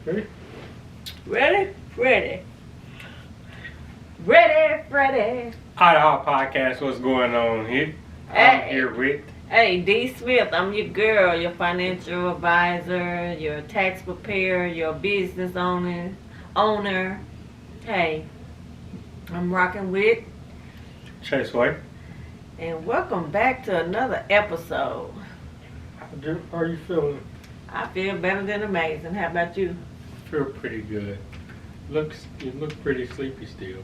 Ready? Ready? Ready. Ready, Freddy. Hi, Podcast. What's going on here? I'm Hey. here with. Hey, D. Smith, I'm your girl, your financial advisor, your tax preparer, your business owner. Hey, I'm rocking with, Chase White. and welcome back to another episode. How are you feeling? I feel better than amazing. How about you? Feel pretty good. You look pretty sleepy still.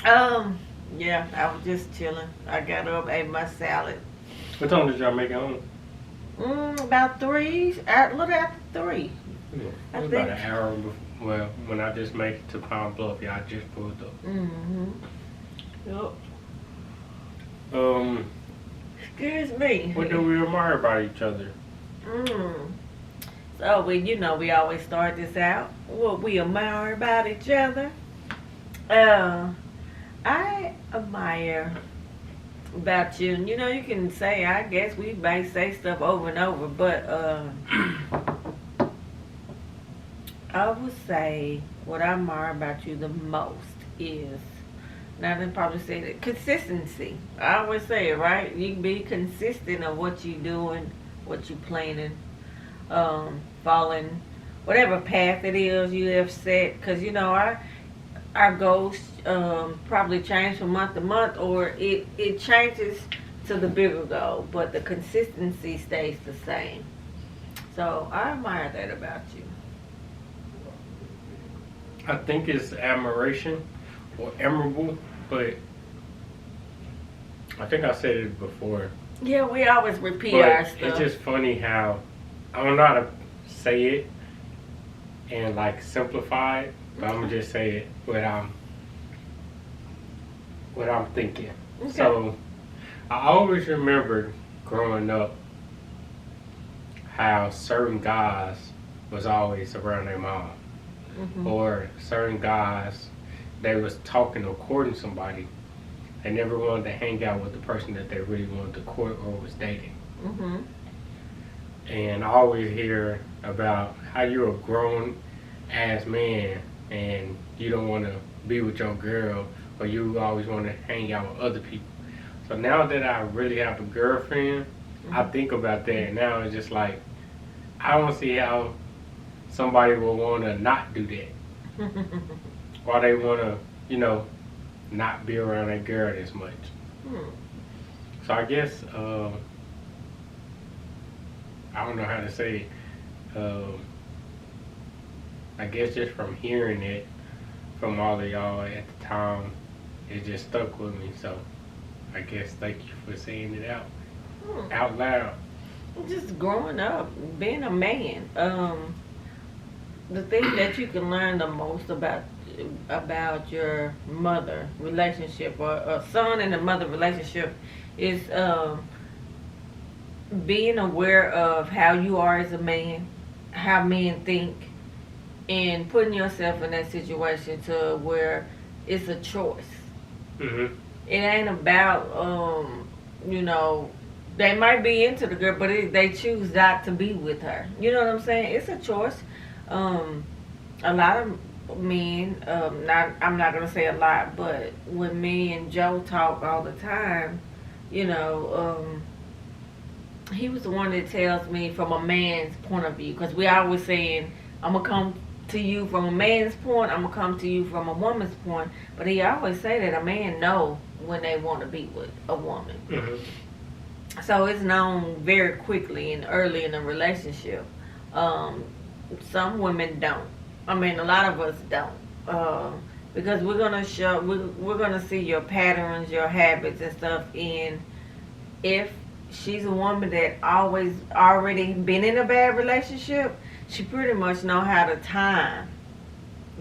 Yeah, I was just chilling. I got up, ate my salad. What time did y'all make it on? About 3, a little after 3. Yeah, I it was think- about an hour before. Well, when I just made it to Pine Bluff, y'all just pulled up. Yup. Excuse me. What do we admire about each other? So we always start this out. What we admire about each other. I admire about you. And you can say, I guess we may say stuff over and over, but I would say what I admire about you the most is, now they probably say that, consistency. I always say it, right? You can be consistent of what you doing, what you planning, following whatever path it is you have set. Because our goals probably change from month to month, or it changes to the bigger goal, but the consistency stays the same. So I admire that about you. I think it's admiration or admirable, but I think I said it before. Yeah, we always repeat But our stuff. it's just funny how I don't know how to say it and simplify it, but I'm gonna just say it what I'm thinking. Okay. So I always remember growing up how certain guys was always around their mom, or certain guys they was talking or courting somebody. They never wanted to hang out with the person that they really wanted to court or was dating. And I always hear about how you're a grown ass man and you don't want to be with your girl, or you always want to hang out with other people. So now that I really have a girlfriend, I think about that, and now it's just like, I don't see how somebody will want to not do that. Why they want to, not be around that girl as much. So I guess, I don't know how to say it. I guess just from hearing it from all of y'all at the time, it just stuck with me. So I guess thank you for saying it out loud. Just growing up, being a man. The thing that you can learn the most about your mother relationship, or a son and a mother relationship, is being aware of how you are as a man, how men think, and putting yourself in that situation to where it's a choice. It ain't about they might be into the girl, but they choose not to be with her. You know what I'm saying? It's a choice. A lot of men, I'm not gonna say a lot, but when me and Joe talk all the time, he was the one that tells me from a man's point of view, because we always saying, I'm gonna come to you from a man's point, I'm gonna come to you from a woman's point, but he always say that a man know when they want to be with a woman. So it's known very quickly and early in a relationship. Some women don't. I mean, a lot of us don't, because we're gonna see your patterns, your habits and stuff. And if she's a woman that already been in a bad relationship, she pretty much know how to time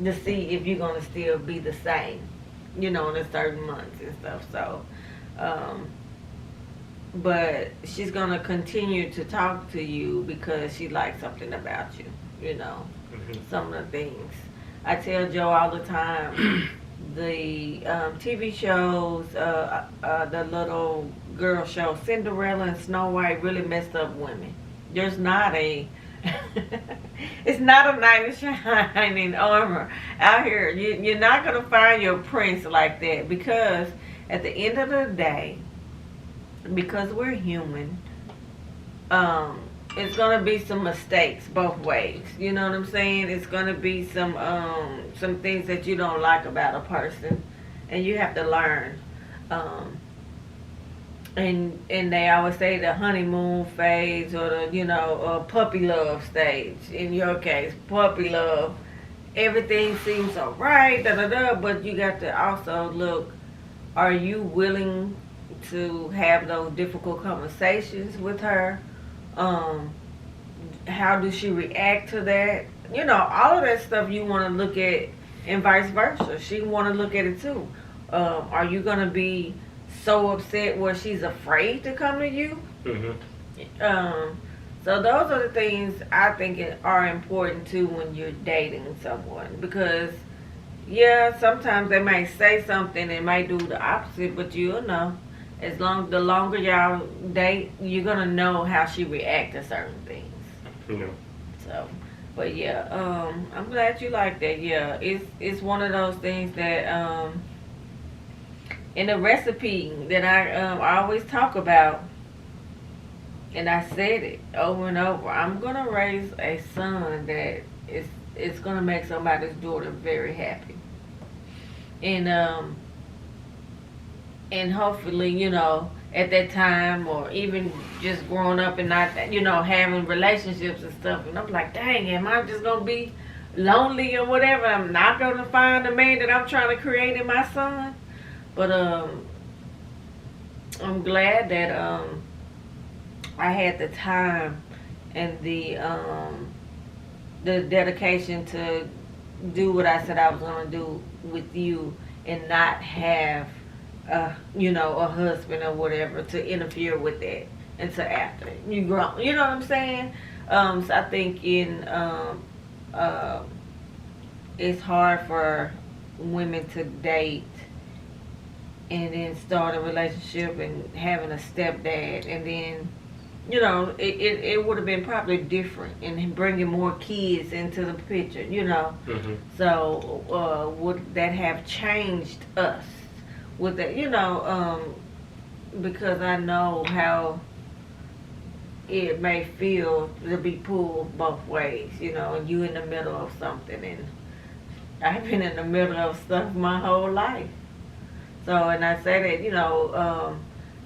to see if you're gonna still be the same, in a certain months and stuff. So, but she's gonna continue to talk to you because she likes something about you, some of the things. I tell Joe all the time, the TV shows, the little girl show, Cinderella and Snow White really messed up women. There's not a It's not a knight in shining armor out here. You're not gonna find your prince like that, because at the end of the day, because we're human, it's gonna be some mistakes both ways. You know what I'm saying? It's gonna be some things that you don't like about a person, and you have to learn. And they always say the honeymoon phase, or the puppy love stage. In your case, puppy love, everything seems alright, but you got to also look, are you willing to have those difficult conversations with her? How does she react to that? All of that stuff you want to look at, and vice versa. She want to look at it too. Are you gonna be so upset where she's afraid to come to you? So those are the things I think are important too when you're dating someone, because sometimes they might say something and might do the opposite, but you'll know. The longer y'all date, you're gonna know how she react to certain things. So, but I'm glad you like that. It's one of those things that in the recipe that I always talk about, and I said it over and over. I'm gonna raise a son that is gonna make somebody's daughter very happy, and hopefully, at that time, or even just growing up and not, having relationships and stuff. And I'm like, dang, am I just gonna be lonely or whatever? I'm not gonna find the man that I'm trying to create in my son. But I'm glad that I had the time and the dedication to do what I said I was gonna do with you, and not have a husband or whatever to interfere with that until after you grow. You know what I'm saying? So I think it's hard for women to date and then start a relationship and having a stepdad, and then it would have been probably different, and bringing more kids into the picture. So would that have changed us with that? Because I know how it may feel to be pulled both ways, and you in the middle of something, and I've been in the middle of stuff my whole life. So, and I say that,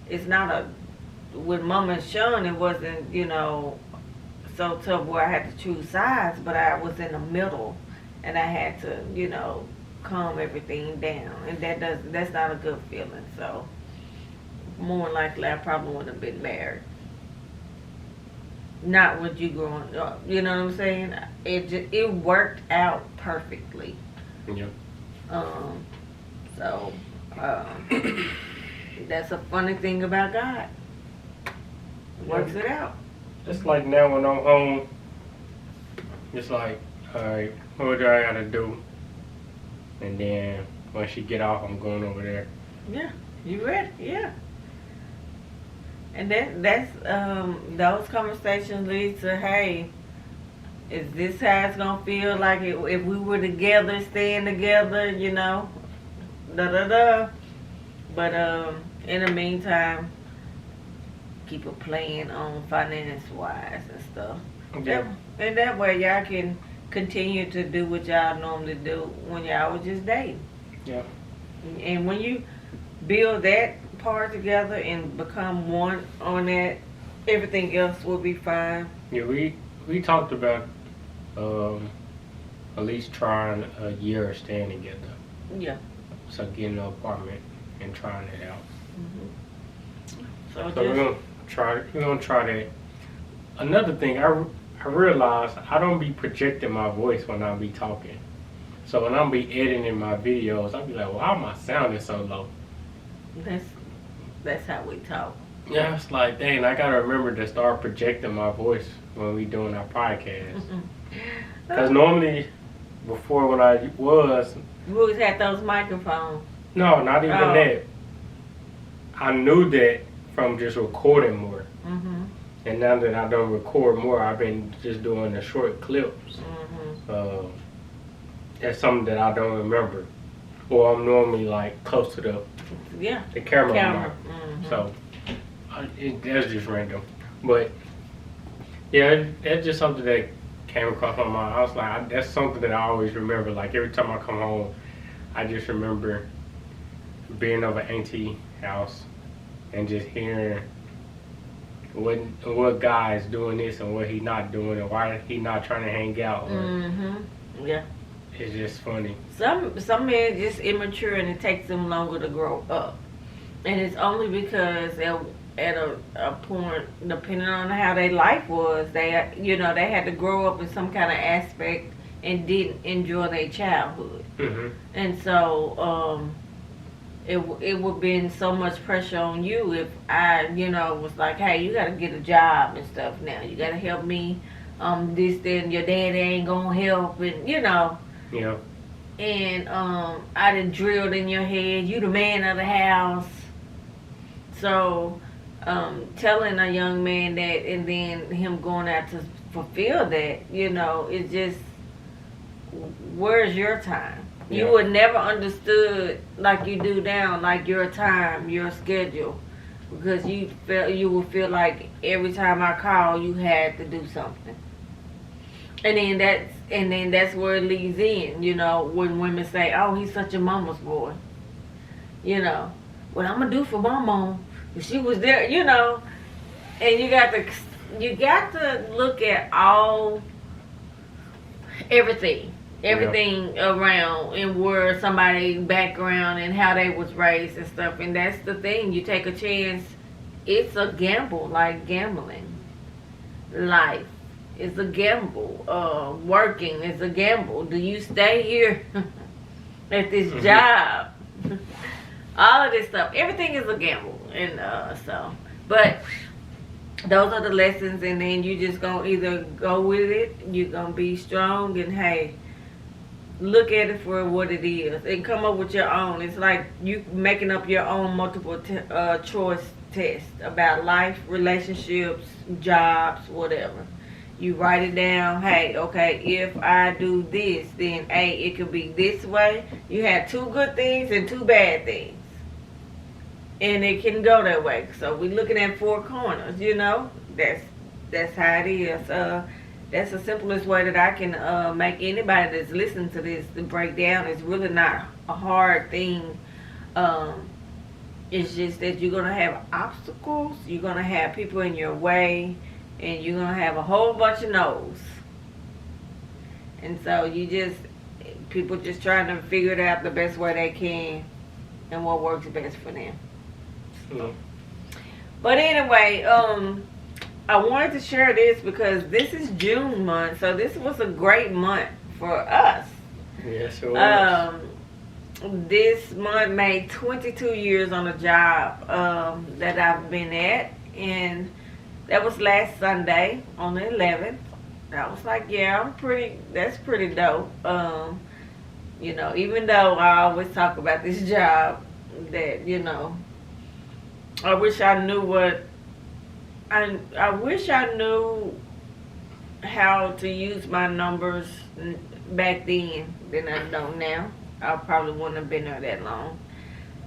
it's not with Mama and Sean, it wasn't, so tough where I had to choose sides, but I was in the middle, and I had to, calm everything down, and that's not a good feeling. So, more likely I probably wouldn't have been married. Not with you growing up, you know what I'm saying? It worked out perfectly. Yeah. So, that's a funny thing about God. Works it out. It's like now when I'm home, it's like, alright, what do I gotta do? And then when she get off, I'm going over there. Yeah, you ready? Yeah. And that's those conversations lead to, hey, is this how it's gonna feel like if we were together, staying together, But in the meantime, keep a plan on finance wise and stuff. Yeah. And that way y'all can continue to do what y'all normally do when y'all was just dating. Yeah. And when you build that part together and become one on that, everything else will be fine. Yeah, we talked about at least trying a year of staying together. Yeah. So getting an apartment and trying it out. Mm-hmm. So we're gonna try that. Another thing, I realized I don't be projecting my voice when I be talking. So when I'm be editing my videos, I'll be like, why am I sounding so low? That's how we talk. Yeah, it's like, dang, I gotta remember to start projecting my voice when we doing our podcast. Because normally, before when I was... You always had those microphones. No, not even that. I knew that from just recording more. Mm-hmm. And now that I don't record more, I've been just doing the short clips. That's something that I don't remember, or I'm normally like close to the camera. Mark. So that's just random. But yeah, that's just something that came across my mind. I was like, that's something that I always remember. Like every time I come home, I just remember being over auntie house and just hearing what guy's doing this and what he not doing and why he not trying to hang out. Yeah. It's just funny. Some men just immature and it takes them longer to grow up, and it's only because at a point, depending on how their life was, they had to grow up in some kind of aspect and didn't enjoy their childhood, and so it would been so much pressure on you if I was like, hey, you got to get a job and stuff now. You got to help me. This then your daddy ain't gonna help, and Yeah. And I done drilled in your head, you the man of the house. So telling a young man that and then him going out to fulfill that, it's just, where's your time? Yeah. You would never understood like you do now, like your time, your schedule. Because you would feel like every time I call you had to do something. And then that's where it leads in, when women say, oh, he's such a mama's boy. What I'm gonna do for my mom, if she was there, and you got to look at everything around and where somebody background and how they was raised and stuff. And that's the thing, you take a chance. It's a gamble, like gambling. Life is a gamble. Working is a gamble. Do you stay here at this job? All of this stuff, everything is a gamble. And but those are the lessons, and then you just gonna either go with it, you're gonna be strong, and hey, look at it for what it is and come up with your own. It's like you making up your own multiple choice test about life, relationships, jobs, whatever. You write it down. Hey, okay, if I do this, then A, it could be this way. You have 2 good things and 2 bad things, and it can go that way. So we're looking at 4 corners. That's how it is. That's the simplest way that I can make anybody that's listening to this to break down. It's really not a hard thing. It's just that you're going to have obstacles. You're going to have people in your way. And you're going to have a whole bunch of no's. And so people just trying to figure it out the best way they can and what works best for them. But anyway, I wanted to share this because this is June month, so this was a great month for us. Yes, it was. This month made 22 years on a job that I've been at, and that was last Sunday on the 11th. I was like, yeah, that's pretty dope. Even though I always talk about this job that, I wish I knew I wish I knew how to use my numbers back then than I know now. I probably wouldn't have been there that long.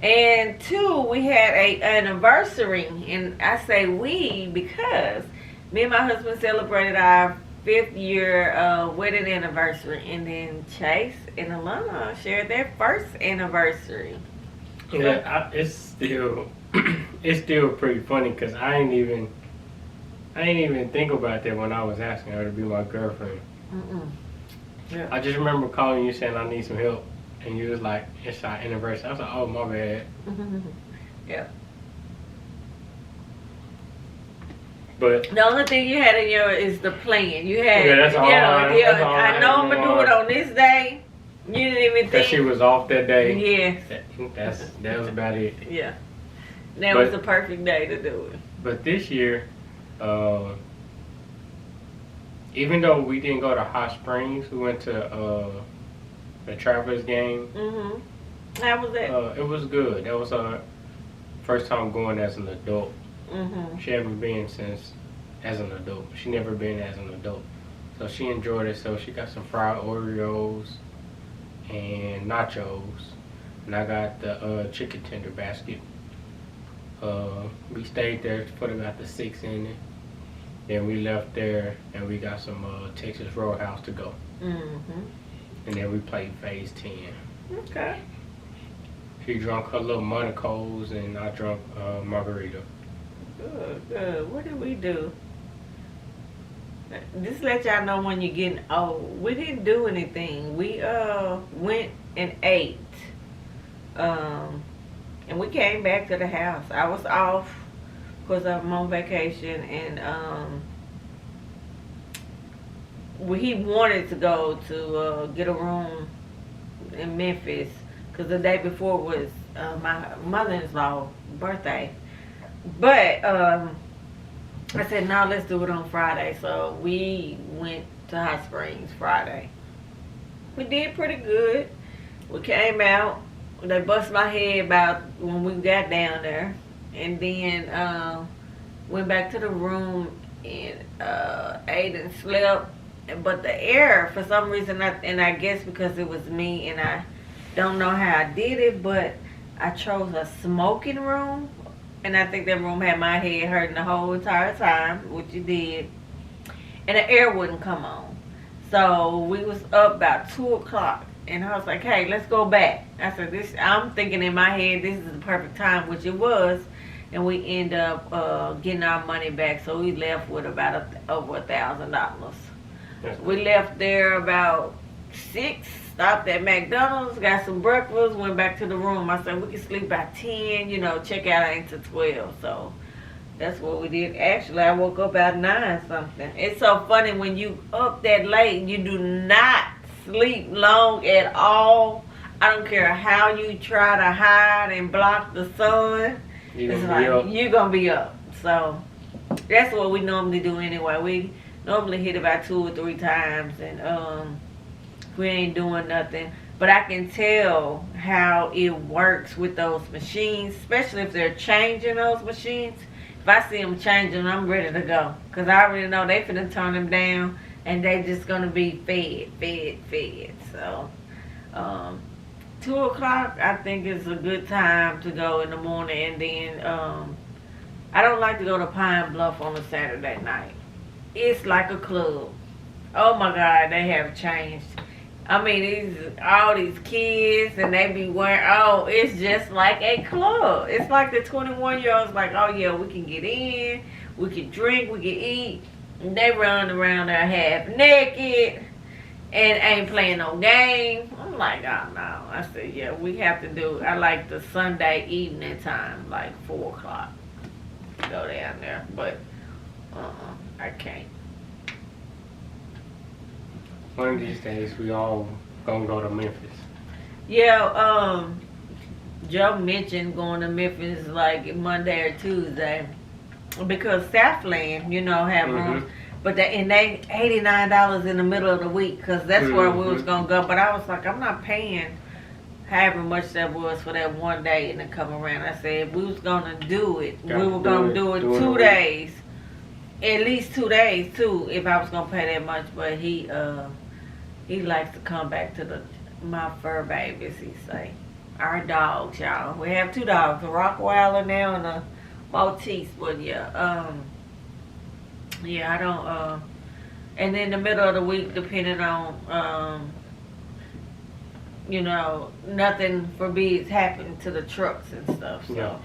And 2, we had an anniversary, and I say we because me and my husband celebrated our 5th year wedding anniversary, and then Chase and Alana shared their first anniversary. Yeah, it's still pretty funny because I ain't even think about that when I was asking her to be my girlfriend. Yeah. I just remember calling you saying I need some help. And you was like, it's our anniversary. I was like, oh, my bad. Yeah. But the only thing you had in your is the plan. You had, that's all. That's all I know I'm gonna do it on this day. You didn't even think that she was off that day. Yes. That was about it. Yeah. That was the perfect day to do it. But this year, even though we didn't go to Hot Springs, we went to the Travelers game. How was that? It was good. That was our first time going as an adult. She hadn't been since as an adult. She never been as an adult. So she enjoyed it. So she got some fried Oreos and nachos. And I got the chicken tender basket. We stayed there for about the 6 in it. Then we left there and we got some Texas Roadhouse to go. Mm-hmm. And then we played Phase 10. Okay. She drunk her little Monaco's and I drunk margarita. Good. What did we do? Just let y'all know when you're getting old. We didn't do anything. We went and ate. And we came back to the house. I was off because I'm on vacation, and he wanted to go to get a room in Memphis because the day before was my mother-in-law's birthday. But I said, no, let's do it on Friday. So we went to Hot Springs Friday. We did pretty good. We came out. They bust my head about when we got down there. And then went back to the room and ate and slept. But the air, for some reason, and I guess because it was me and I don't know how I did it, but I chose a smoking room. And I think that room had my head hurting the whole entire time, which it did. And the air wouldn't come on. So we was up about 2 o'clock. And I was like, hey, let's go back. I said, I'm thinking in my head, this is the perfect time, which it was. And we end up getting our money back. So we left with about over $1,000. We left there about 6. Stopped at McDonald's, got some breakfast, went back to the room. I said, we can sleep by 10, check out into 12. So that's what we did. Actually, I woke up about 9 something. It's so funny when you up that late, you do not sleep long at all. I don't care how you try to hide and block the sun. You're going to be up. So that's what we normally do anyway. We normally hit about 2 or 3 times and we ain't doing nothing. But I can tell how it works with those machines, especially if they're changing those machines. If I see them changing, I'm ready to go. Because I already know they finna turn them down and they just going to be fed. So 2 o'clock I think is a good time to go in the morning. And then I don't like to go to Pine Bluff on a Saturday night. It's like a club. Oh my God, they have changed. I mean, all these kids, and they be wearing, it's just like a club. It's like the 21-year-olds like, oh yeah, we can get in, we can drink, we can eat. And they run around there half naked and ain't playing no game. I'm like, oh no. I said, yeah, we have to do, I like the Sunday evening time, like 4 o'clock. Go down there, but I can't. One of these days, we all gonna go to Memphis. Yeah, Joe mentioned going to Memphis like Monday or Tuesday because Southland, have rooms, but they $89 in the middle of the week because that's where we was gonna go. But I was like, I'm not paying however much that was for that one day and then come around. I said if we was gonna do it, we were gonna do it 2 days, at least 2 days too. If I was gonna pay that much, but he likes to come back to my fur babies, he say. Our dogs, y'all. We have 2 dogs, a Rottweiler now and a Maltese. But yeah, I don't, and then the middle of the week, depending on, nothing forbids happening to the trucks and stuff, so. Yeah.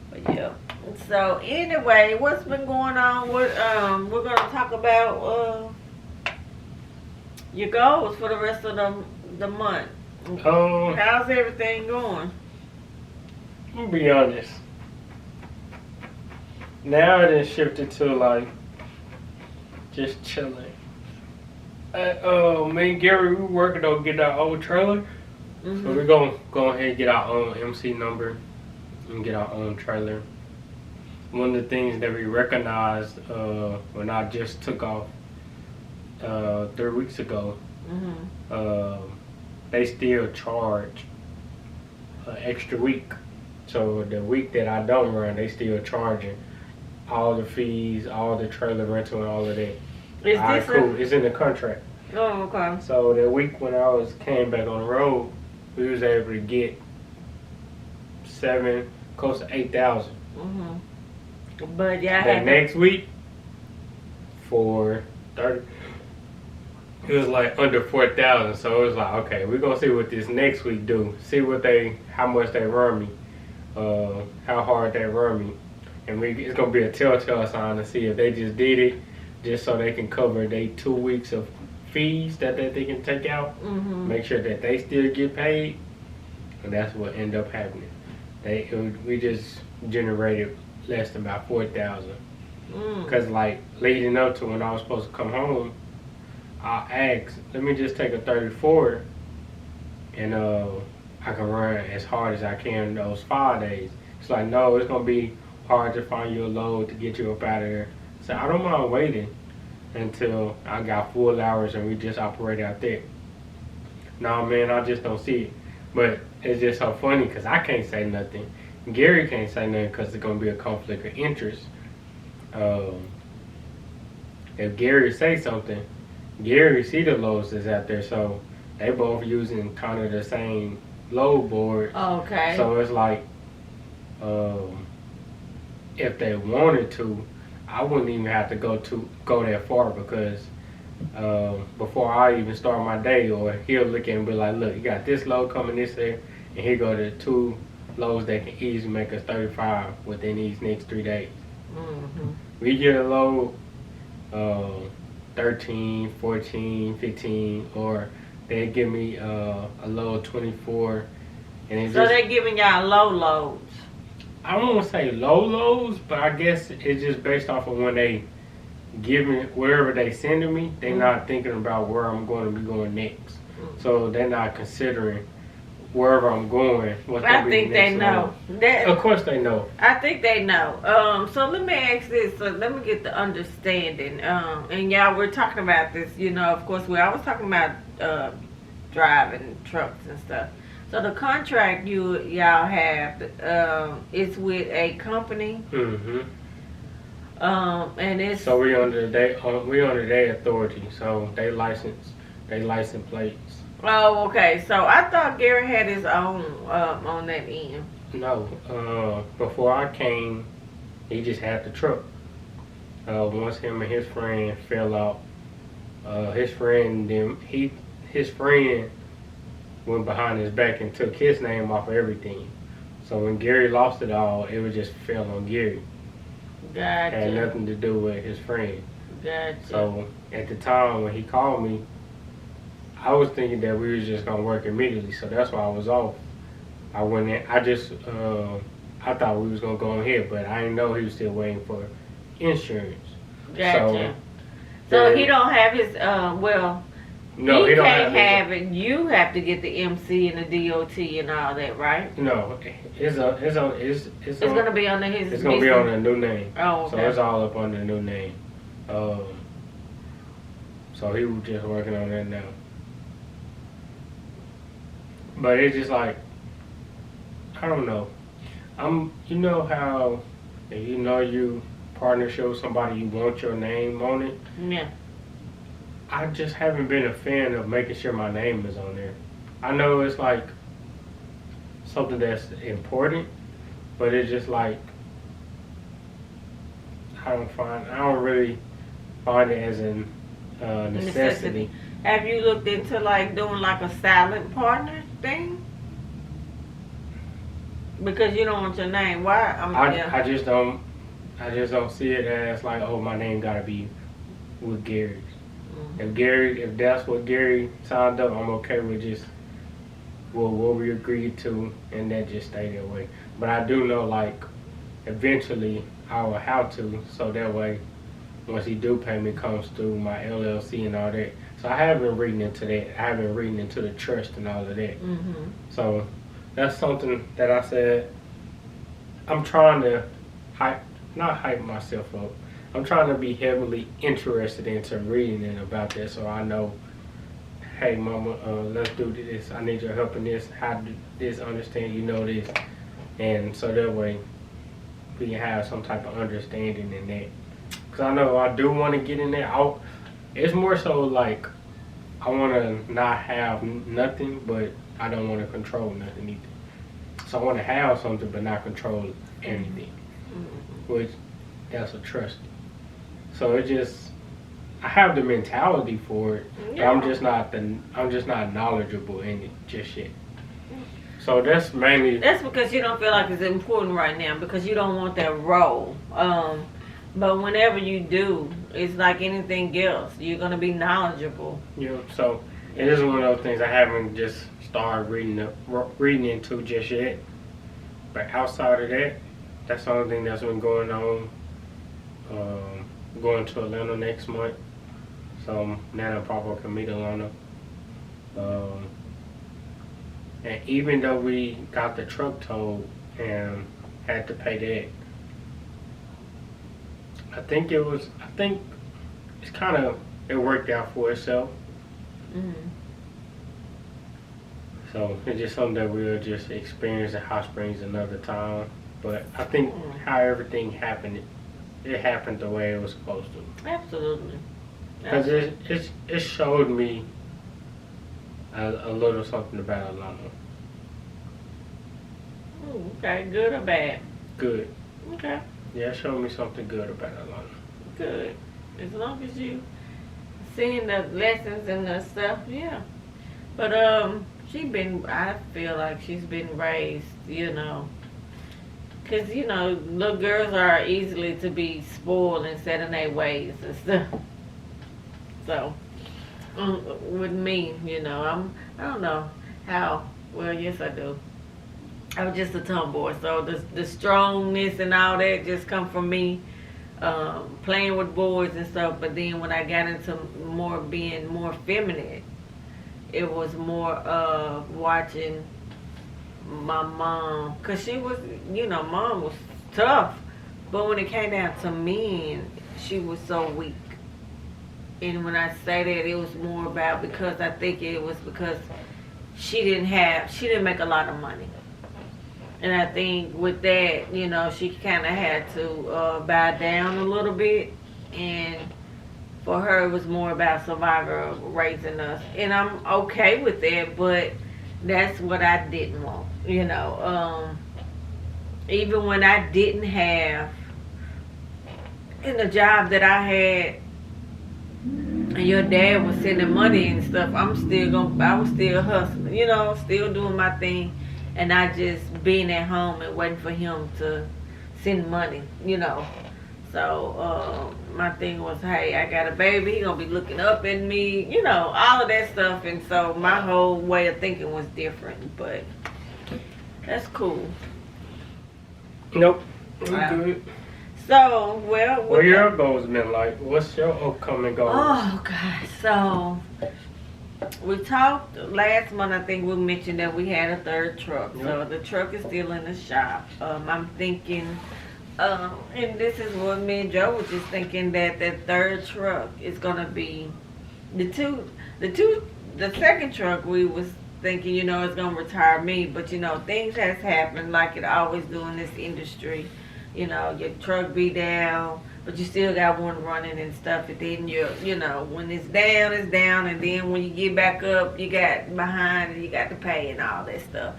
But yeah. So anyway, what's been going on? We're going to talk about, your goals for the rest of the month. How's everything going? I'm gonna be honest. Now it has shifted to like just chilling. Me and Gary, we working on getting our own trailer. So we're gonna go ahead and get our own MC number and get our own trailer. One of the things that we recognized when I just took off 3 weeks ago, they still charge an extra week. So the week that I don't run, they still charging. all the fees, all the trailer rental, and all of that. Is All right, this cool. It's in the contract. Oh, okay. So that week when came back on the road, we was able to get close to 8,000. But yeah, That next week for 30, it was like under 4,000. So it was like, okay, we're gonna see what this next week do. See how much they run me, how hard they run me, and it's gonna be a telltale sign to see if they just did it just so they can cover their 2 weeks of fees that they can take out. Make sure that they still get paid, and that's what ended up happening. We just generated less than about 4,000. Cause like leading up to when I was supposed to come home, I asked, let me just take a 34, and I can run as hard as I can those 5 days. It's like, no, it's gonna be hard to find you a load to get you up out of there. So I don't mind waiting until I got full hours and we just operate out there. No, man, I just don't see it. But it's just so funny because I can't say nothing. Gary can't say nothing because there's going to be a conflict of interest. If Gary say something, Gary see the loads that's out there, so they both using kind of the same load board. Okay. So it's like, if they wanted to, I wouldn't even have to go that far because before I even start my day, or he'll look at it and be like, look, you got this load coming this there, and here go the 2 loads that can easily make us 35 within these next 3 days. We get a load 13, 14, 15, or they give me a load 24. And so they're giving y'all low loads. I don't want to say low lows, but I guess it's just based off of when they give me, wherever they sending me, they're not thinking about where I'm going to be going next. So they're not considering wherever I'm going. I think they know. Of course they know. I think they know. So let me ask this. So let me get the understanding. And y'all, we're talking about this. You know, of course, we always talking about driving trucks and stuff. So the contract y'all have is with a company. And it's so we under their authority. So they license plates. Oh, okay. So I thought Gary had his own on that end. No, before I came, he just had the truck. Once him and his friend fell out, his friend went behind his back and took his name off of everything. So when Gary lost it all, it was just fell on Gary. Gotcha. Had nothing to do with his friend. Gotcha. So at the time when he called me, I was thinking that we was just gonna work immediately, so that's why I was off. I went in. I thought we was gonna go ahead, but I didn't know he was still waiting for insurance. Gotcha. So he don't have his no, he don't can't have have it. You have to get the MC and the DOT and all that, right? No, it's gonna be under his. It's gonna be on a new name. Oh, okay. So it's all up on the new name. So he was just working on that now. But it's just like, I don't know. You know how, if you know you partnership with somebody, you want your name on it. Yeah. I just haven't been a fan of making sure my name is on there. I know it's like something that's important, but it's just like I don't really find it as a necessity. Have you looked into like doing like a silent partner thing? Because you don't want your name. Why? I just don't see it as like, oh, my name gotta be with Gary's. If that's what Gary signed up, I'm okay with just what we agreed to, and that just stay that way. But I do know, like, eventually I will have to, so that way, once he do pay me, it comes through my LLC and all that. So I have been reading into that. I have been reading into the trust and all of that. So that's something that I said I'm trying to not hype myself up. I'm trying to be heavily interested into reading about that, so I know, hey, mama, let's do this. I need your help in this. How do this? Understand? You know this, and so that way, we can have some type of understanding in that. Cause I know I do want to get in there. It's more so like I want to not have nothing, but I don't want to control nothing either. So I want to have something, but not control anything. Which that's a trust. So it just I have the mentality for it, but I'm just not knowledgeable in it just yet. So that's mainly. That's because you don't feel like it's important right now because you don't want that role. But whenever you do, it's like anything else. You're gonna be knowledgeable. Yeah. So it is one of those things I haven't just started reading into just yet. But outside of that, that's the only thing that's been going on. Going to Atlanta next month, so Nana and Papa can meet Atlanta. And even though we got the truck towed and had to pay that, I think it's kind of, it worked out for itself. Mm-hmm. So it's just something that we'll just experience at Hot Springs another time. But I think how everything happened, it happened the way it was supposed to. Absolutely. Because it showed me a little something about Atlanta. Okay, good or bad? Good. Okay, Yeah, it showed me something good about Atlanta. good. As long as you seeing the lessons and the stuff, yeah. But I feel like she's been raised, because, little girls are easily to be spoiled and set in their ways and stuff. So, with me, I don't know how, well, yes I do. I was just a tomboy, so the strongness and all that just come from me playing with boys and stuff. But then when I got into being more feminine, it was more of watching my mom, because she was, mom was tough, but when it came down to men, she was so weak. And when I say that, it was more about, because I think it was because she didn't make a lot of money. And I think with that, she kind of had to bow down a little bit. And for her, it was more about survivor raising us. And I'm okay with that, but that's what I didn't want. Even when I didn't have, in the job that I had, and your dad was sending money and stuff, I was still hustling, still doing my thing. And not just being at home and waiting for him to send money, So my thing was, hey, I got a baby, he gonna be looking up at me, all of that stuff. And so my whole way of thinking was different, but that's cool. Nope. Wow. Good. So, well, What your goals been like? What's your upcoming goals? Oh God, so we talked last month. I think we mentioned that we had a third truck. Yep. So the truck is still in the shop. I'm thinking, and this is what me and Joe was just thinking, that third truck is gonna be the second truck. We was thinking, it's gonna retire me, but things has happened like it always do in this industry. Your truck be down, but you still got one running and stuff. And then when it's down, it's down. And then when you get back up, you got behind and you got to pay and all that stuff.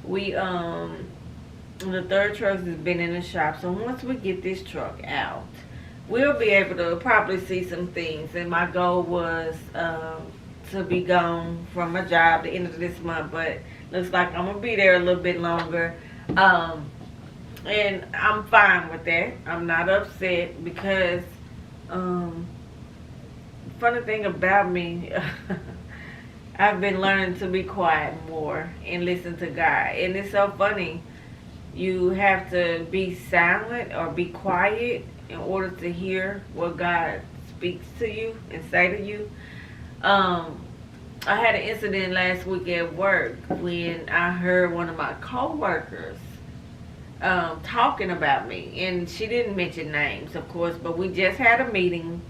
We, the third truck has been in the shop. So once we get this truck out, we'll be able to probably see some things. And my goal was to be gone from my job the end of this month. But looks like I'm going to be there a little bit longer. And I'm fine with that. I'm not upset because, funny thing about me, I've been learning to be quiet more and listen to God. And it's so funny. You have to be silent or be quiet in order to hear what God speaks to you and say to you. I had an incident last week at work when I heard one of my co-workers talking about me, and she didn't mention names, of course, but we just had a meeting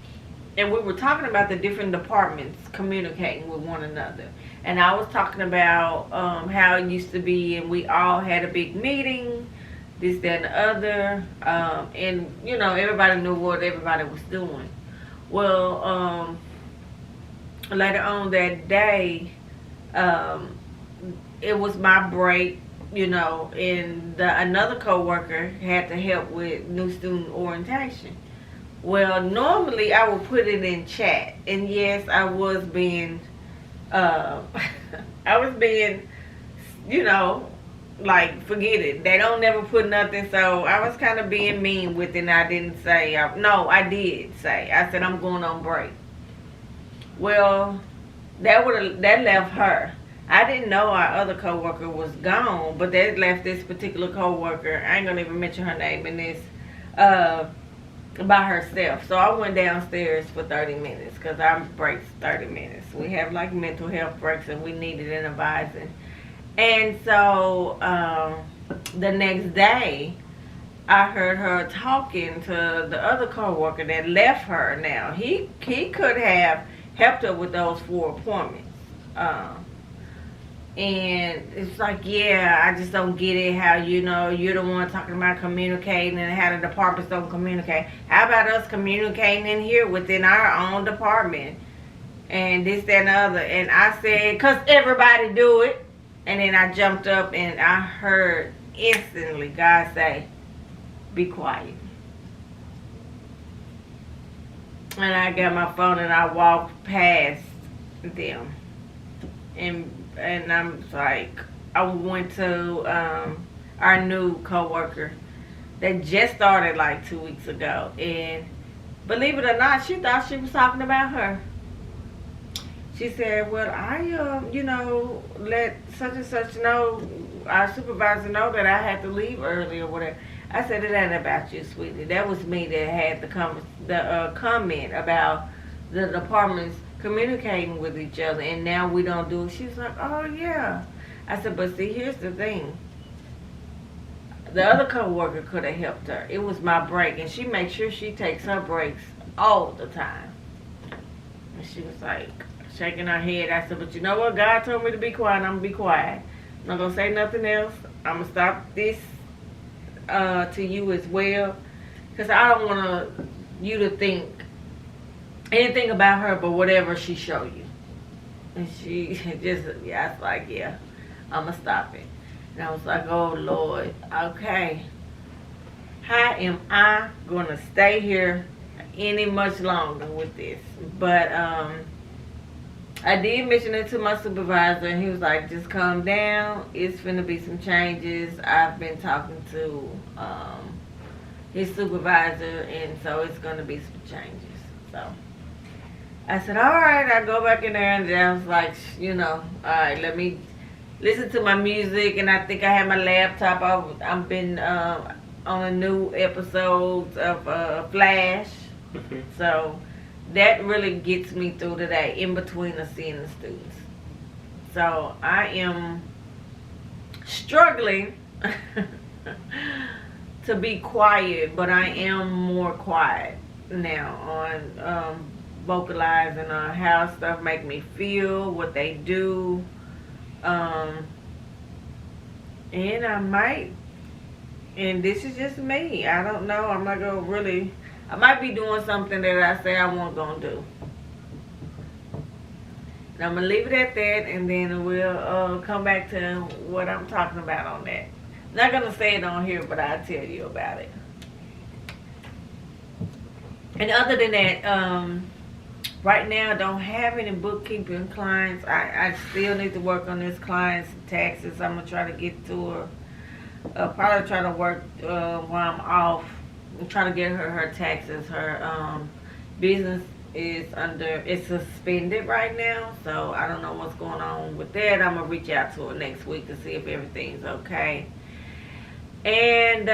and we were talking about the different departments communicating with one another. And I was talking about how it used to be, and we all had a big meeting this, that, and the other. And, everybody knew what everybody was doing. Well, later on that day, um, it was my break, and another coworker had to help with new student orientation. Well, normally I would put it in chat, and yes, I was being, uh, I was being, you know, like forget it. They don't never put nothing, so I was kind of being mean with it. And I didn't say no. I did say I said I'm going on break. Well, that left her. I didn't know our other coworker was gone, but that left this particular coworker. I ain't gonna even mention her name in this. By herself. So I went downstairs for 30 minutes because our breaks 30 minutes. We have like mental health breaks and we needed an advising. And so the next day, I heard her talking to the other coworker that left her. Now he could have helped her with those 4 appointments. And it's like, yeah, I just don't get it how, you're the one talking about communicating and how the departments don't communicate. How about us communicating in here within our own department? And this, that, and the other. And I said, because everybody do it. And then I jumped up and I heard instantly God say, be quiet. And I got my phone and I walked past them. And I'm like, I went to our new coworker that just started like 2 weeks ago, and believe it or not, she thought she was talking about her. She said, "Well, I let such and such know, our supervisor know that I had to leave early or whatever." I said, "It ain't about you, sweetie. That was me that had the comment about the departments communicating with each other, and now we don't do it." She was like, "Oh yeah." I said, "But see, here's the thing. The other coworker could have helped her. It was my break, and she makes sure she takes her breaks all the time." And she was like shaking her head. I said, "But you know what? God told me to be quiet. I'm gonna be quiet. I'm not gonna say nothing else. I'm gonna stop this to you as well, because I don't want you to think anything about her but whatever she show you." And she just, I was like, yeah, I'm gonna stop it. And I was like, oh Lord, okay, how am I gonna stay here any much longer with this? But I did mention it to my supervisor, and he was like, just calm down, it's finna be some changes. I've been talking to his supervisor, and so it's gonna be some changes. So I said, all right. I go back in there, and I was like, all right, let me listen to my music. And I think I had my laptop. I've been on a new episode of Flash. So that really gets me through the day in between the seeing the students. So I am struggling to be quiet, but I am more quiet now on vocalizing on how stuff make me feel, what they do, and I might, and this is just me, I don't know, I'm not gonna really, I might be doing something that I say I wasn't gonna do. And I'm gonna leave it at that, and then we'll come back to what I'm talking about on that. I'm not gonna say it on here, but I'll tell you about it. And other than that, right now I don't have any bookkeeping clients. I still need to work on this client's taxes. I'm going to try to get to her. Probably try to work while I'm off. I'm trying to get her taxes. Her business is suspended right now. So I don't know what's going on with that. I'm going to reach out to her next week to see if everything's okay. And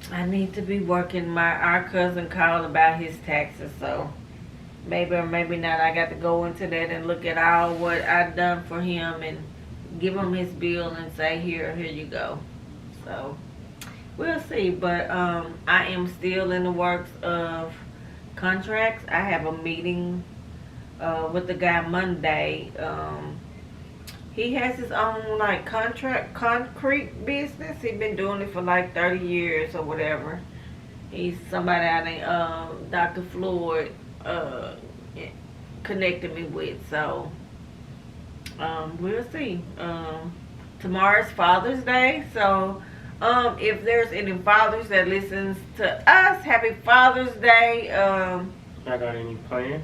I need to be working. Our cousin called about his taxes, so maybe or maybe not. I got to go into that and look at all what I've done for him and give him his bill and say, here you go. So we'll see. But I am still in the works of contracts. I have a meeting with the guy Monday. He has his own like contract concrete business. He's been doing it for like 30 years or whatever. He's somebody I think Dr. Floyd connected me with. So we'll see. Tomorrow's Father's Day, so if there's any fathers that listens to us, happy Father's Day. I got any plans?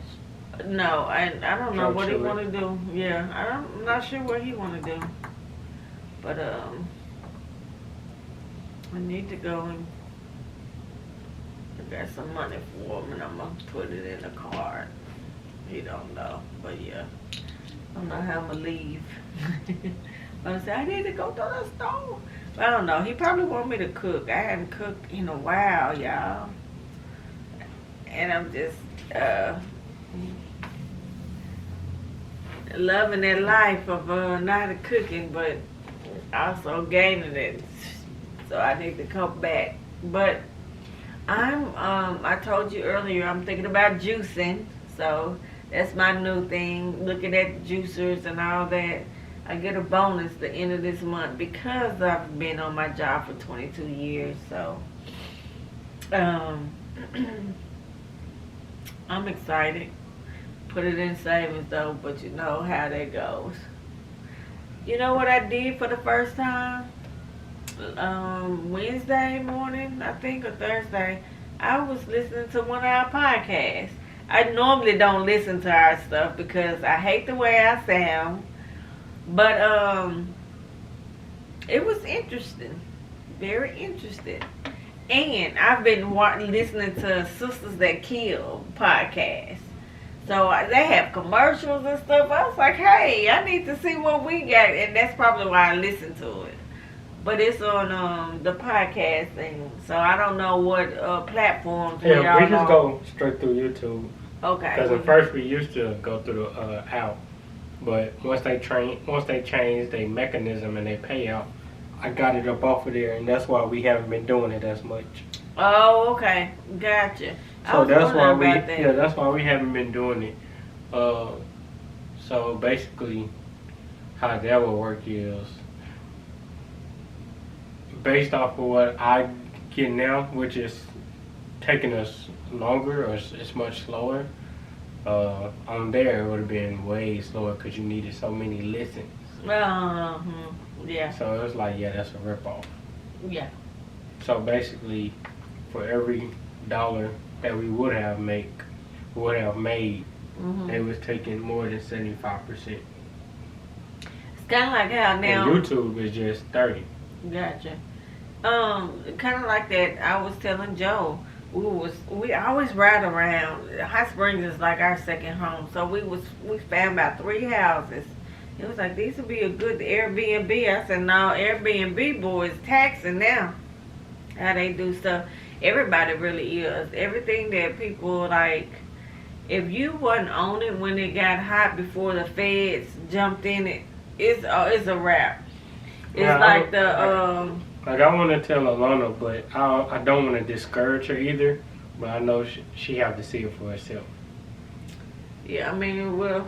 No, I don't know Joe what he Chili. want to do. Yeah, I'm not sure what he want to do. But I need to go and I got some money for him, and I'm gonna put it in a card. He don't know, but yeah, I don't know how I'm gonna leave. But I said I need to go to the store. But I don't know. He probably want me to cook. I haven't cooked in a while, y'all, and I'm just loving that life of not cooking, but also gaining it. So I need to come back. But I told you earlier, I'm thinking about juicing. So that's my new thing. Looking at juicers and all that. I get a bonus the end of this month because I've been on my job for 22 years. So I'm excited. Put it in savings though, but you know how that goes. You know what I did for the first time? Wednesday morning, I think, or Thursday, I was listening to one of our podcasts. I normally don't listen to our stuff because I hate the way I sound, but it was interesting, very interesting. And I've been listening to Sisters That Kill podcast. So they have commercials and stuff. I was like, hey, I need to see what we got. And that's probably why I listened to it. But it's on the podcast thing. So I don't know what platforms Yeah, we y'all just on. go straight through YouTube. Okay. Because at first we used to go through the out, but once they changed their mechanism and they payout, I got it up off of there, and that's why we haven't been doing it as much. Oh, okay. Gotcha. I So was that's why wondering about that. that's why we haven't been doing it. So basically, how that will work is based off of what I get now, which is taking us longer or it's much slower. On there, it would have been way slower because you needed so many listens. Yeah. So it was like, yeah, that's a ripoff. Yeah. So basically, for every dollar that we would have made, they was taking more than 75%. It's kind of like how now. And YouTube is just 30. Gotcha. Kind of like that. I was telling Joe, we always ride around. Hot Springs is like our second home, so we found about 3 houses. It was like these would be a good Airbnb. I said no, Airbnb boys taxing now. How they do stuff. Everybody really is. Everything that people like. If you wasn't on it when it got hot before the feds jumped in it, it's a wrap. It's Yeah, like Like I want to tell Alana, but I don't want to discourage her either. But I know she have to see it for herself. yeah, I mean, well,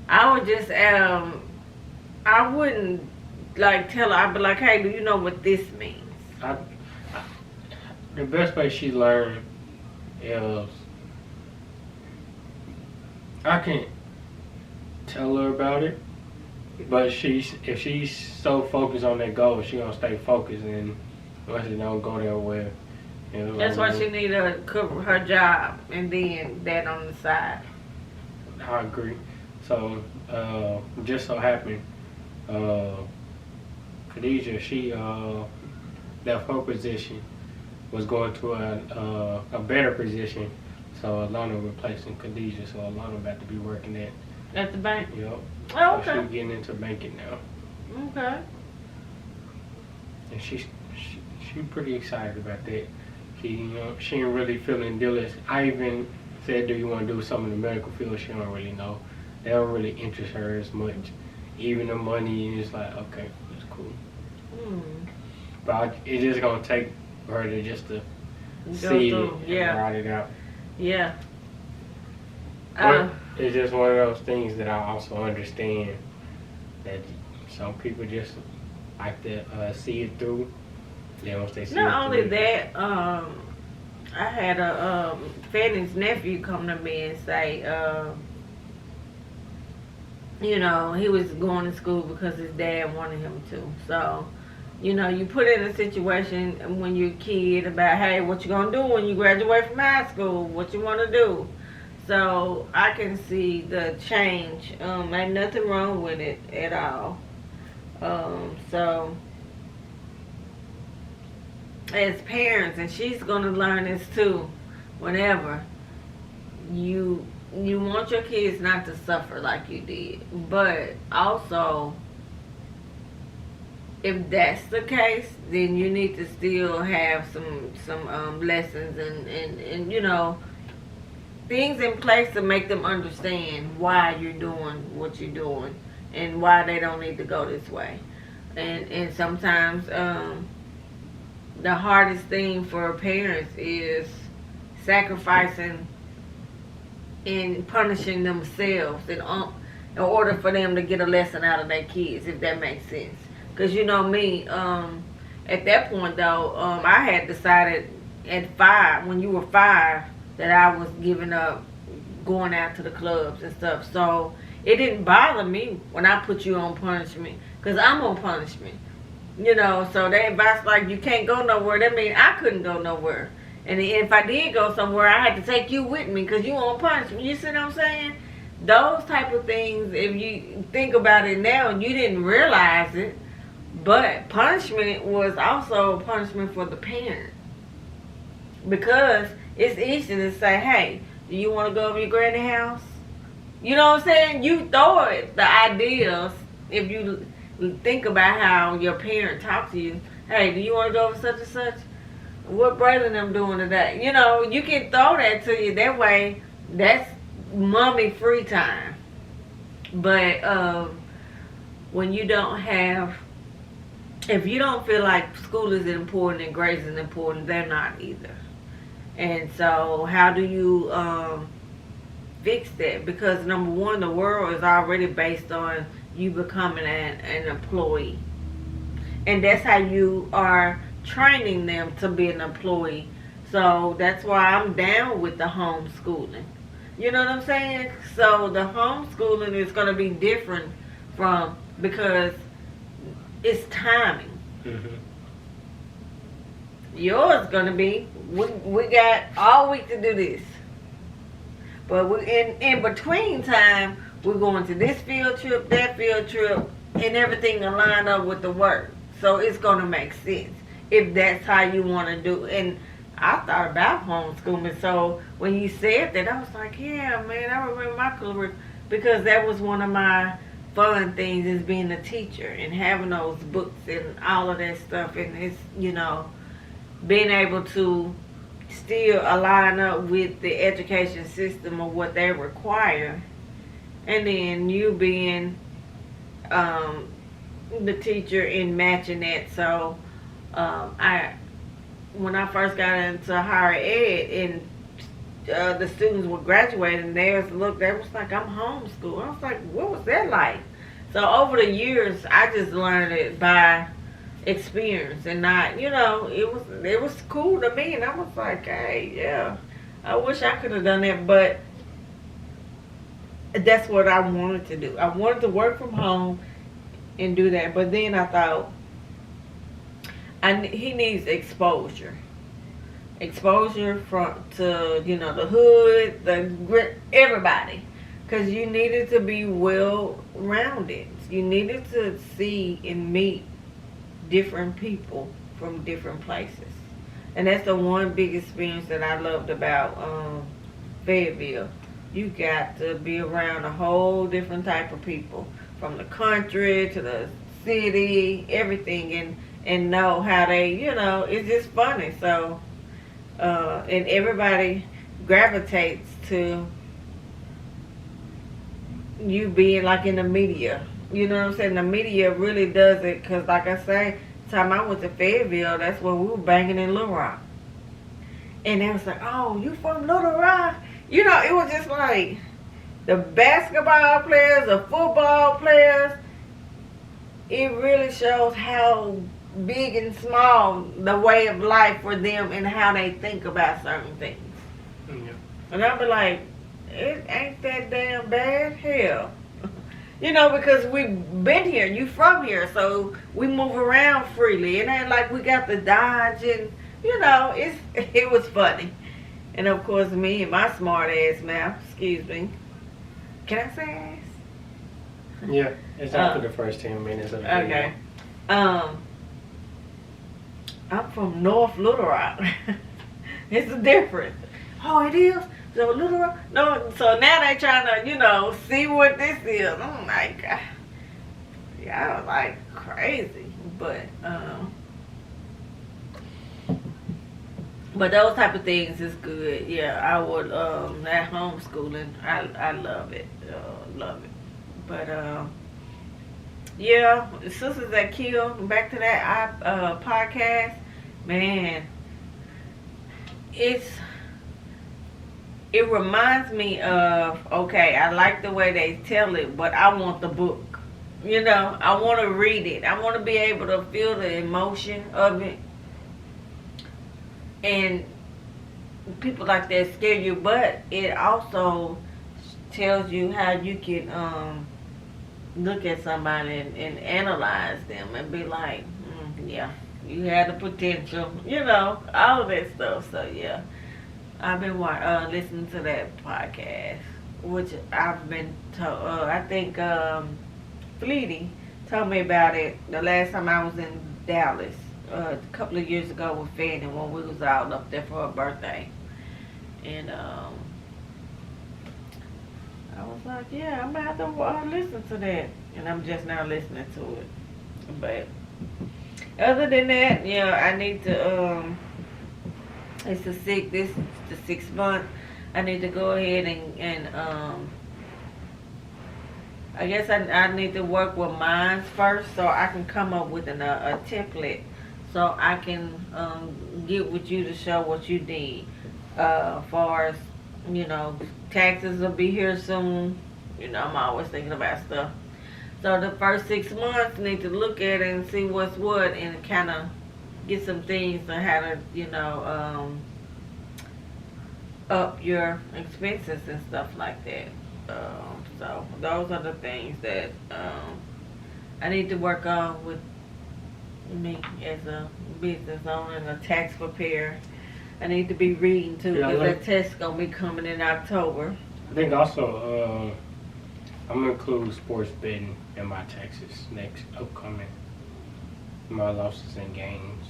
I would just I wouldn't like tell her. I'd be like, hey, do you know what this means? The best way she learned is I can't tell her about it, but if she's so focused on that goal, she gonna stay focused, and once it don't go that way, That's why she need to cover her job and then that on the side. I agree. So just so happened, Khadijah, she left her position, was going to a better position. So Alana replacing Khadijah. So Alana about to be working At the bank. Yep. Oh, So okay. she's getting into banking now, Okay. and she pretty excited about that. She ain't really feeling dealers. I even said, do you want to do something in the medical field? She don't really know. That don't really interest her as much. Even the money is like, okay, that's cool. But it's just gonna take her to Go see it through, and yeah. write it out. Yeah. But it's just one of those things that I also understand that some people just like to see it through. Then once they see it Not only through, that, I had a Fanny's nephew come to me and say, you know, he was going to school because his dad wanted him to. So, you know, you put in a situation when you're a kid about, hey, what you gonna do when you graduate from high school? What you want to do? So I can see the change. Ain't nothing wrong with it at all. So as parents, and she's gonna learn this too, whenever you want your kids not to suffer like you did, but also if that's the case, then you need to still have some lessons and you know, things in place to make them understand why you're doing what you're doing and why they don't need to go this way. And sometimes the hardest thing for parents is sacrificing and punishing themselves in order for them to get a lesson out of their kids, if that makes sense. Because you know me, at that point though, I had decided at 5, when you were 5, that I was giving up going out to the clubs and stuff. So it didn't bother me when I put you on punishment, because I'm on punishment. You know, so they advice like you can't go nowhere. That means I couldn't go nowhere. And if I did go somewhere, I had to take you with me because you on punishment. You see what I'm saying? Those type of things, if you think about it now and you didn't realize it, but punishment was also punishment for the parent. Because it's easy to say, hey, do you want to go over your granny house? You know what I'm saying? You throw it, the ideas, if you think about how your parent talks to you. Hey, do you want to go over such and such? What Braylon and them doing today? You know, you can throw that to you. That way, that's mommy free time. But when you don't have, if you don't feel like school is important and grades is important, they're not either. And so how do you fix that? Because number one, the world is already based on you becoming an employee. And that's how you are training them to be an employee. So that's why I'm down with the homeschooling. You know what I'm saying? So the homeschooling is going to be different from, because it's timing. Mm-hmm. Yours going to be, we got all week to do this. But we in between time, we're going to this field trip, that field trip, and everything to line up with the work. So it's going to make sense if that's how you want to do it. And I thought about homeschooling. So when you said that, I was like, yeah, man, I remember my career, because that was one of my fun things, is being a teacher and having those books and all of that stuff. And it's, you know, being able to still align up with the education system of what they require. And then you being the teacher and matching that. So when I first got into higher ed and the students were graduating, they was like, I'm homeschooled. I was like, what was that like? So over the years, I just learned it by experience and not, you know, it was cool to me, and I was like, hey, yeah, I wish I could have done that, but that's what I wanted to do. I wanted to work from home and do that, but then I thought he needs exposure to, you know, the hood, the everybody, because you needed to be well rounded. You needed to see and meet different people from different places, and that's the one big experience that I loved about Fayetteville. You got to be around a whole different type of people, from the country to the city, everything, and know how they, you know, it's just funny. So and everybody gravitates to you being like in the media. You know what I'm saying? The media really does it, because like I say, the time I went to Fayetteville, that's when we were banging in Little Rock. And they was like, oh, you from Little Rock? You know, it was just like the basketball players, the football players, it really shows how big and small the way of life for them and how they think about certain things. Yeah. And I'll be like, it ain't that damn bad. Hell. You know, because we've been here. You from here. So we move around freely. It ain't like we got to dodge and, you know, it was funny. And of course me and my smart ass mouth, excuse me. Can I say ass? Yeah, it's after the first 10 minutes of the video. Okay. I'm from North Little Rock. It's different. Oh, it is? So Little Rock? No, so now they trying to, you know, see what this is. I'm like, yeah, I was like crazy. But those type of things is good. Yeah, I would, that homeschooling, I love it. Love it. But, yeah, Sisters That Kill, back to that podcast, man, it reminds me of, okay, I like the way they tell it, but I want the book. You know, I want to read it. I want to be able to feel the emotion of it. And people like that scare you, but it also tells you how you can look at somebody and analyze them and be like, yeah, you had the potential, you know, all of that stuff. So yeah, I've been listening to that podcast, which I've been told. I think Fleety told me about it the last time I was in Dallas. A couple of years ago with Fanny when we was out up there for her birthday. And I was like, yeah, I'm gonna have to listen to that. And I'm just now listening to it. But other than that, yeah, I need to this is the 6th month. I need to go ahead and I guess I need to work with mine first so I can come up with a template. So I can get with you to show what you need. Far as, you know, taxes will be here soon. You know, I'm always thinking about stuff. So the first 6 months, need to look at it and see what's what and kind of get some things on how to, you know, up your expenses and stuff like that. So those are the things that I need to work on with me as a business owner and a tax preparer. I need to be reading too because that test's gonna be coming in October. I think also I'm gonna include sports betting in my taxes next upcoming, my losses and gains.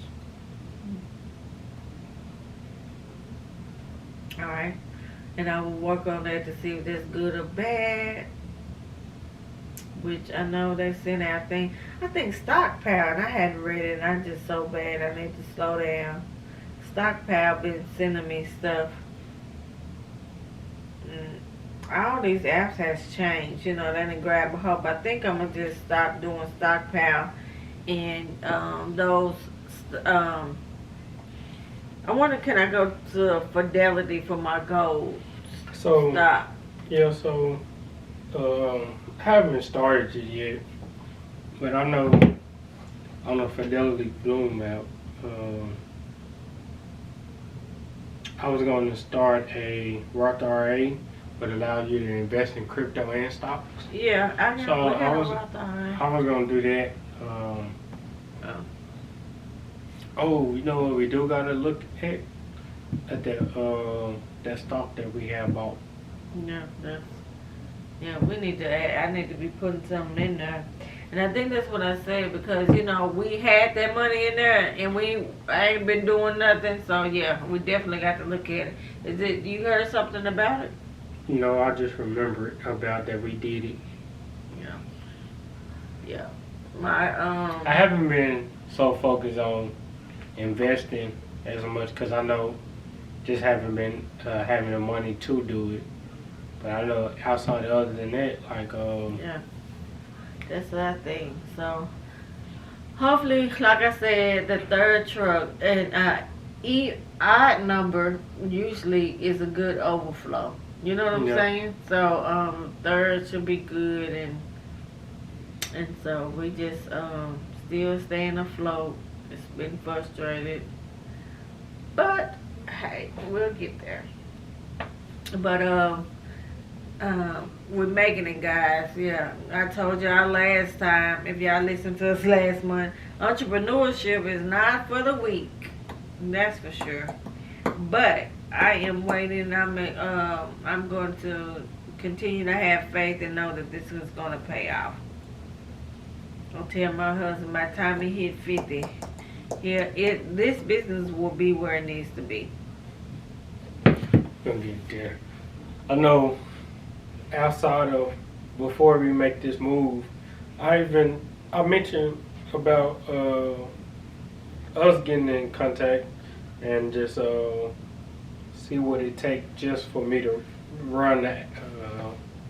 All right, and I will work on that to see if that's good or bad. Which I know they sent out thing. I think Stockpile, and I hadn't read it, and I'm just so bad. I need to slow down. Stockpile been sending me stuff. All these apps has changed. You know, they didn't grab a hold. I think I'm gonna just stop doing Stockpile and those. I wonder, can I go to Fidelity for my gold? So Stop. yeah, so I haven't started it yet, but I know on the Fidelity Bloom app, I was going to start a Roth IRA, but allow you to invest in crypto and stocks. Yeah, I was going to do that. Oh, you know what we do got to look at that stock that we have bought. Yeah, we need to add, I need to be putting something in there. And I think that's what I said because, you know, we had that money in there and I ain't been doing nothing. So, yeah, we definitely got to look at it. You heard something about it? No, I just remembered about that we did it. Yeah. I haven't been so focused on investing as much because I know just haven't been having the money to do it. But I know outside other than that, like yeah, that's what I think. So hopefully, like I said, the third truck and odd number usually is a good overflow. You know what I'm saying? So third should be good, and And so we just still staying afloat. It's been frustrated, but hey, we'll get there. But we're making it, guys. Yeah, I told y'all last time. If y'all listened to us last month, entrepreneurship is not for the weak. That's for sure. But I am waiting. I'm going to continue to have faith and know that this is going to pay off. I'll tell my husband by the time he hit 50, this business will be where it needs to be. Gonna get there. I know outside of before we make this move, I mentioned about us getting in contact and just see what it takes just for me to run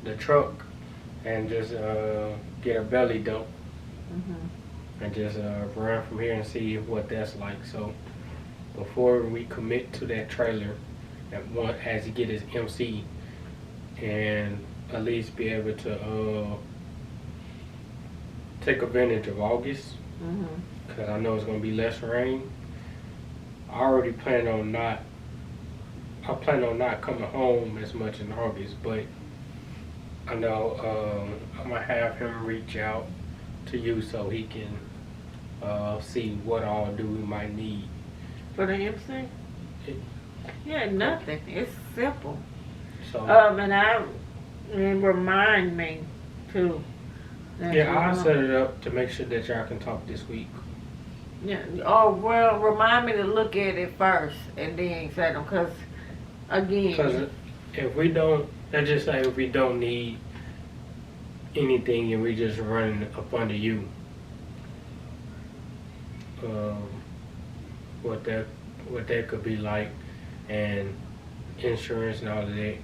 the truck and just get a belly dump and just run from here and see what that's like. So before we commit to that trailer, as he get his MC, and at least be able to take advantage of August, because I know it's gonna be less rain. I plan on not coming home as much in August, but I know I'm gonna have him reach out to you so he can see what all do we might need for the MC. Yeah, nothing. It's simple. So and remind me too. Yeah, I'll set it up to make sure that y'all can talk this week. Yeah. Oh well, remind me to look at it first and then set them. Cause again, because if we don't, let's just say if we don't need anything and we just running up under you, what that could be like, and insurance and all of that.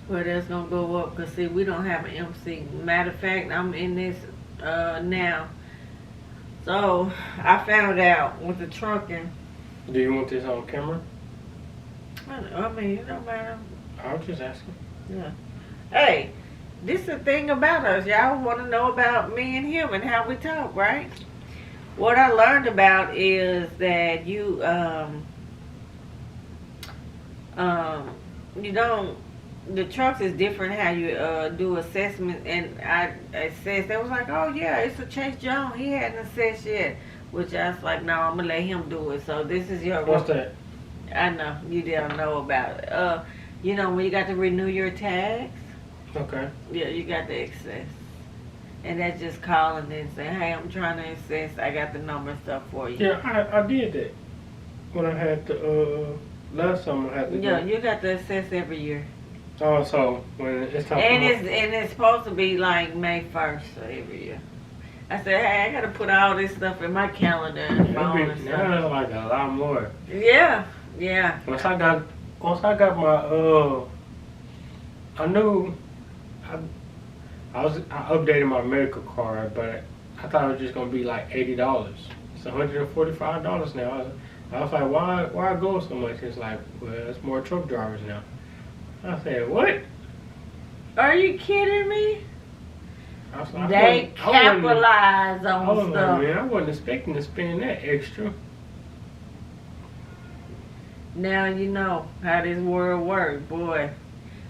Well, that's gonna go up because see, we don't have an MC. Matter of fact, I'm in this now. So I found out with the trunking. Do you want this on camera? I mean, it don't matter. I was just asking. Yeah. Hey, this is the thing about us. Y'all want to know about me and him and how we talk, right? What I learned about is that you don't. The trucks is different how you do assessment, and I assessed. They was like, oh yeah, it's a Chase Jones. He hadn't assessed yet, which I was like, no, I'm gonna let him do it. So this is your. What's that? I know you didn't know about it. You know when you got to renew your tags. Okay. Yeah, you got the access, and that's just calling and saying, hey, I'm trying to assess. I got the number and stuff for you. Yeah, I did that when I had the last time I had to. Yeah, you got to assess every year. Oh, so when it's time. And it's supposed to be like May 1st every year. I said, hey, I gotta put all this stuff in my calendar and phone and stuff. Now it's like a lot more. Yeah. Once I got my I knew I updated my medical card, but I thought it was just gonna be like $80. It's $145 now. I was like, why go so much? It's like, well, it's more truck drivers now. I said, what? Are you kidding me? I was like, they capitalize on stuff. Man, I wasn't expecting to spend that extra. Now you know how this world works, boy.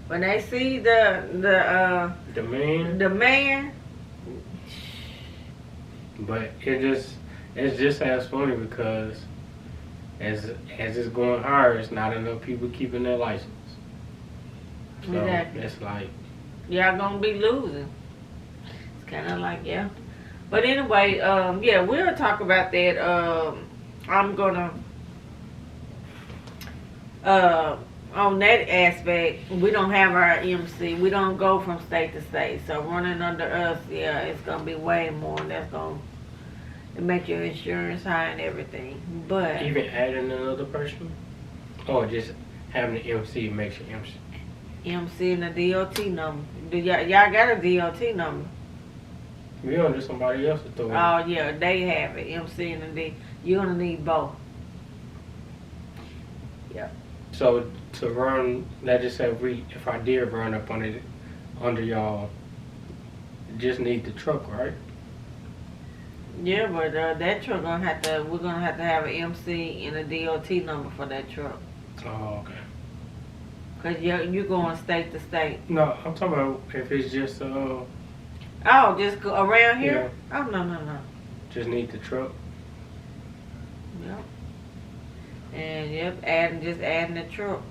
When they see the man. But it's just as funny because as it's going higher, it's not enough people keeping their license. So exactly. It's like y'all gonna be losing. It's kind of like yeah. But anyway, yeah, we'll talk about that. I'm gonna on that aspect, we don't have our MC. We don't go from state to state. So running under us, yeah, it's gonna be way more. That's gonna make your insurance high and everything. But even adding another person, or just having the MC makes your MC and the DOT number. Y'all got a DOT number? We don't just somebody else to throw it. Oh yeah, they have it. MC and the D. You're gonna need both. Yeah. So to run, let's just say if I did run up under y'all, just need the truck, right? Yeah, but that truck we're gonna have to have an MC and a DOT number for that truck. Oh, okay. Cause you're going state to state. No, I'm talking about if it's just Oh, just go around here? Oh, no. just need the truck. Yep. And just adding the truck.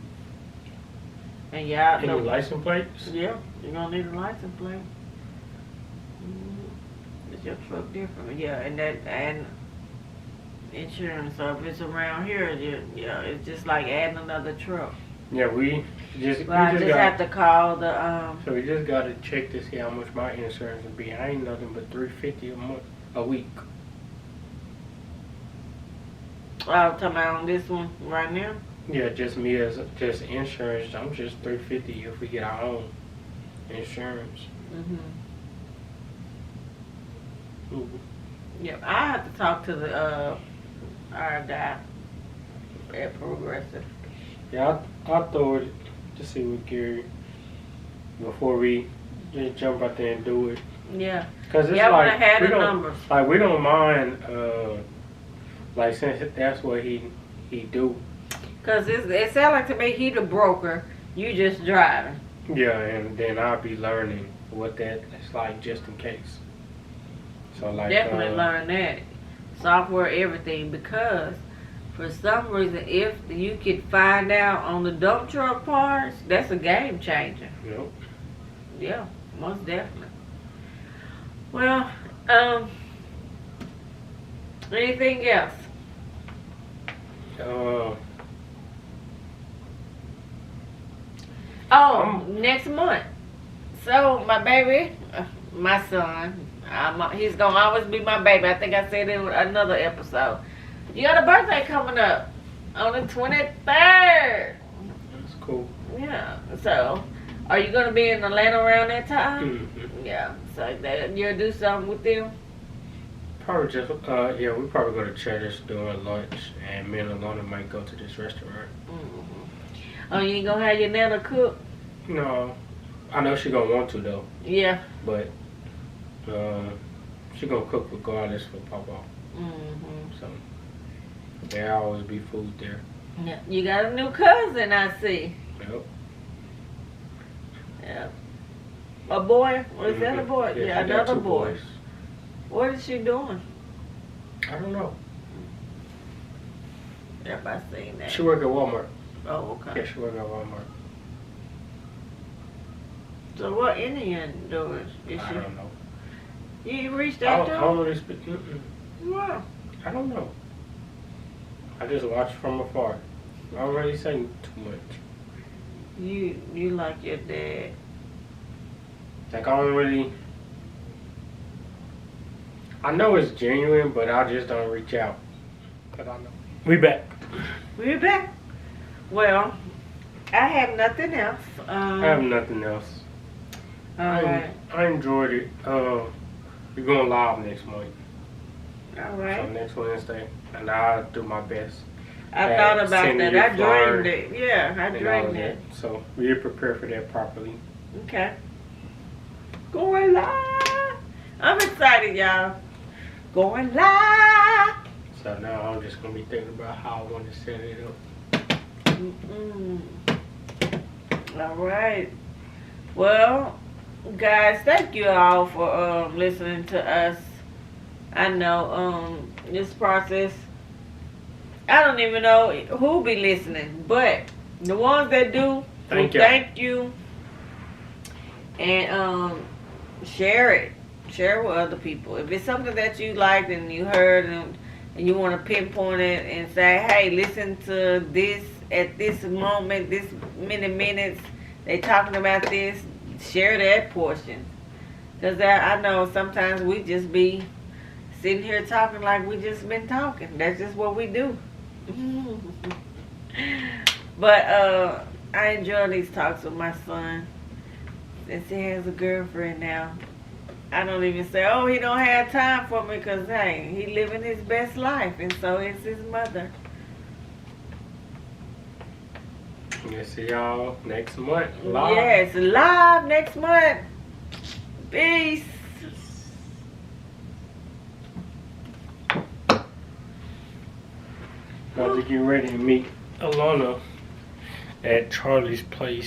And y'all Any know. license plates? Yeah, you're gonna need a license plate. Mm-hmm. Is your truck different? Yeah, and insurance. So if it's around here, it's just like adding another truck. Yeah, we just Well, I just have to call the So we just gotta check to see how much my insurance would be. I ain't nothing but $350 a week. I'm talking about on this one right now. Yeah, just me as just insurance. I'm just $350 if we get our own insurance. Mhm. Mhm. Yep. I have to talk to the our guy at Progressive. Yeah, I'll throw it to see what Gary before we just jump out there and do it. Yeah. Cause it's Yeah, when I like had we the don't numbers. like we don't mind like since that's what he do. Cause it sounds like to me he the broker. You just driving. Yeah, and then I'll be learning what that is like just in case. So like Definitely learn that software, everything, because for some reason, if you could find out on the dump truck parts, that's a game changer. Yep. Yeah, most definitely. Well, anything else? Next month. So my baby, my son, he's gonna always be my baby. I think I said in another episode. You got a birthday coming up on the 23rd. That's cool. Yeah. So, are you gonna be in Atlanta around that time? Mm-hmm. Yeah. So that you'll do something with them. Probably just we probably go to Cheddar's during lunch, and me and Alona might go to this restaurant. Mm-hmm. Oh, you ain't gonna have your nana cook? No, I know she gonna want to though. Yeah. But she gonna cook regardless for Papa. Mm-hmm. So there always be food there. Yeah. You got a new cousin, I see. Yep. Yeah. A boy? Was that a boy? Yeah, Yeah, she got another two boy. boys. What is she doing? I don't know. Everybody seen that. She work at Walmart. Oh, okay. Yeah, she work at Walmart. So what Indian doing? Is I she? don't know. You reached I out don't, to I her? don't really speak. Wow. I don't know. I just watch from afar. I don't really say too much. You like your dad. Like I don't really. I know it's genuine, but I just don't reach out. Cause I know. We back. We're back. Well, I have nothing else. I have nothing else. Alright. I enjoyed it. We're going live next month. So Alright. next Wednesday, and I'll do my best. I thought about sending that. you I flyer dreamed it. Yeah, I and all of dreamed it. that. So we prepare for that properly. Okay. Going live. I'm excited, y'all. Going live. So now I'm just gonna be thinking about how I want to set it up. Mm-mm. All right. Well, guys, thank you all for listening to us. I know this process, I don't even know who be listening, but the ones that do, Thank you. thank you. And share it. Share it with other people. If it's something that you liked and you heard and you want to pinpoint it and say, hey, listen to this at this moment, this many minutes, they talking about this, share that portion. Because I know sometimes we just be sitting here talking like we just been talking. That's just what we do. But I enjoy these talks with my son. Since he has a girlfriend now, I don't even say, oh, he don't have time for me, because, hey, he living his best life, and so is his mother. We'll see y'all next month. Live. Yes, live next month. Peace. About to get ready to meet Alana at Charlie's place.